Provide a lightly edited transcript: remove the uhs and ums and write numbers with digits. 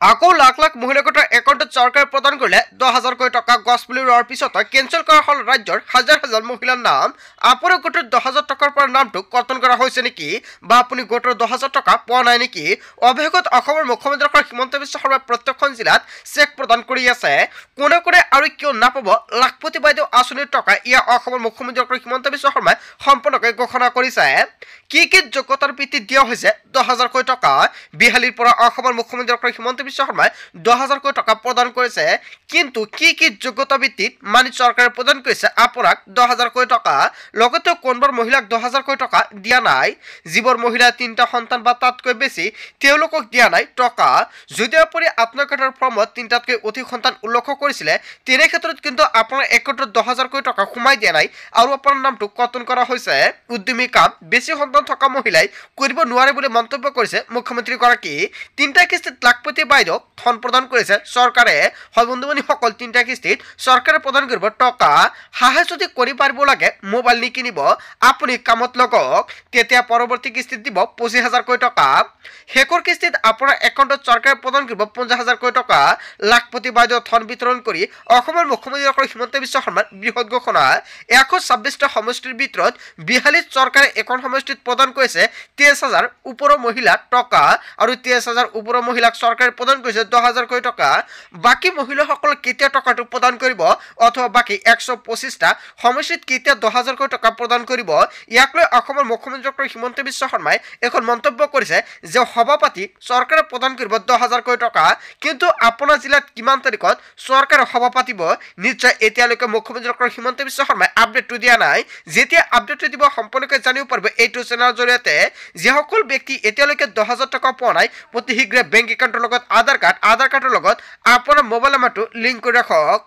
আকৌ লাখ লাখ মহিলা গোটৰ একাউণ্টত চৰকাৰে প্ৰদান কৰিলে 10,000 কোটি টকা গছ পুলি ৰোৱাৰ পিছত কেঞ্চেল কৰা হ'ল ৰাজ্যৰ হাজাৰ হাজাৰ মহিলাৰ নাম। আপোনাৰ গোটৰ 10,000 টকাৰ পৰা নামটো কৰ্তন কৰা হৈছে নেকি, বা আপুনি গোটৰ 10,000 টকা পোৱা নাই নেকি? অৱশেষত অসমৰ মুখ্যমন্ত্ৰী হিমন্ত বিশ্ব শৰ্মাই প্ৰত্যেকখন জিলাত চেক প্ৰদান কৰি আছে। কোনে কোনে আৰু কিয় নাপাব লাখপতি বাইদেউ আঁচনিৰ টকা, ইয়া অসমৰ মুখ্যমন্ত্ৰী হিমন্ত বিশ্ব শৰ্মাই সম্পূৰ্ণকৈ ঘোষণা কৰিছে। কি যোগ্যতাৰ ভিত্তিত দিয়া হৈছে 10,000 কোটি টকা? বিহালীৰ পৰা অসমৰ মুখ্যমন্ত্ৰী হিমন্ত বিশ্ব শৰ্মাই 10,000 কোটি টকা প্ৰদান কৰিছে, কিন্তু কি যোগ্যতা ভিত্তিত মানে চৰকাৰে প্ৰদান কৰিছে আপোনাক 10,000 কোটি টকা? লগতে কোনবোৰ মহিলাক 10,000 কোটি টকা দিয়া নাই? যিবোৰ মহিলা 3টা সন্তান বা তাতকৈ বেছি, তেওঁলোকক দিয়া নাই টকা। যদি আপুনি আত্মঘাতৰ ফৰ্মত 3টাতকৈ অধিক সন্তান উল্লেখ কৰিছিলে, তেনে ক্ষেত্ৰত কিন্তু আপোনাৰ একাউণ্টত 10,000 কোটি টকা সোমাই দিয়া নাই আৰু আপোনাৰ নামটো কৰ্তন কৰা হৈছে। উদ্যমী কাম বেছি সন্তান থকা মহিলাই কৰিব নোৱাৰে বুলি মন্তব্য কৰিছে মুখ্যমন্ত্ৰীগৰাকী। 3টা কিস্তিত লাখপতি বাইদেউক ধন প্ৰদান কৰিছে চৰকাৰে। হয় বন্ধুবান্ধৱীসকল, 3টা কিস্তিত চৰকাৰে প্ৰদান কৰিব টকা। হাঁহে যদি কৰি পাৰিব লাগে মোবাইল নিকিনিব, আপুনি কামত লগক, তেতিয়া পৰৱৰ্তী কিস্তিত দিব 25,000 কোটি টকা। শেষৰ কিস্তিত আপোনাৰ একাউণ্টত চৰকাৰে প্ৰদান কৰিব 50,000 কোটি টকা। লাখপতি বাইদেউ ধন বিতৰণ কৰি অসমৰ মুখ্যমন্ত্ৰী হিমন্ত বিশ্ব শৰ্মাৰ বৃহৎ ঘোষণা। 126টা সমষ্টিৰ ভিতৰত বিহালীত চৰকাৰে এখন সমষ্টিত প্ৰদান কৰিছে 23,000 ওপৰৰ মহিলাক টকা, আৰু 23,000 ওপৰৰ মহিলাক চৰকাৰে প্ৰদান কৰিছে 10,000 কোটি টকা। বাকী মহিলাসকলক কেতিয়া টকাটো প্ৰদান কৰিব, অথবা বাকী 125টা সমষ্টিত কেতিয়া 10,000 কোটি টকা প্ৰদান কৰিব, ইয়াক লৈ অসমৰ মুখ্যমন্ত্ৰী হিমন্ত বিশ্ব শৰ্মাই এখন মন্তব্য কৰিছে যে সভাপাতি চৰকাৰে প্ৰদান কৰিব 10,000 কোটি টকা, কিন্তু আপোনাৰ জিলাত কিমান তাৰিখত চৰকাৰে সভা পাতিব নিশ্চয় এতিয়ালৈকে মুখ্যমন্ত্ৰী হিমন্ত বিশ্ব শৰ্মাই আপডেটটো দিয়া নাই। যেতিয়া আপডেটটো দিব সম্পূৰ্ণকৈ জানিব পাৰিব এইটো চেনেলৰ জৰিয়তে। যিসকল ব্যক্তি এতিয়ালৈকে 10,000 টকা পোৱা নাই, অতি শীঘ্ৰে বেংক একাউণ্টৰ লগত আধাৰ কাৰ্ডৰ লগত আপোনাৰ মোবাইল নম্বৰটো লিংক কৰি ৰাখক।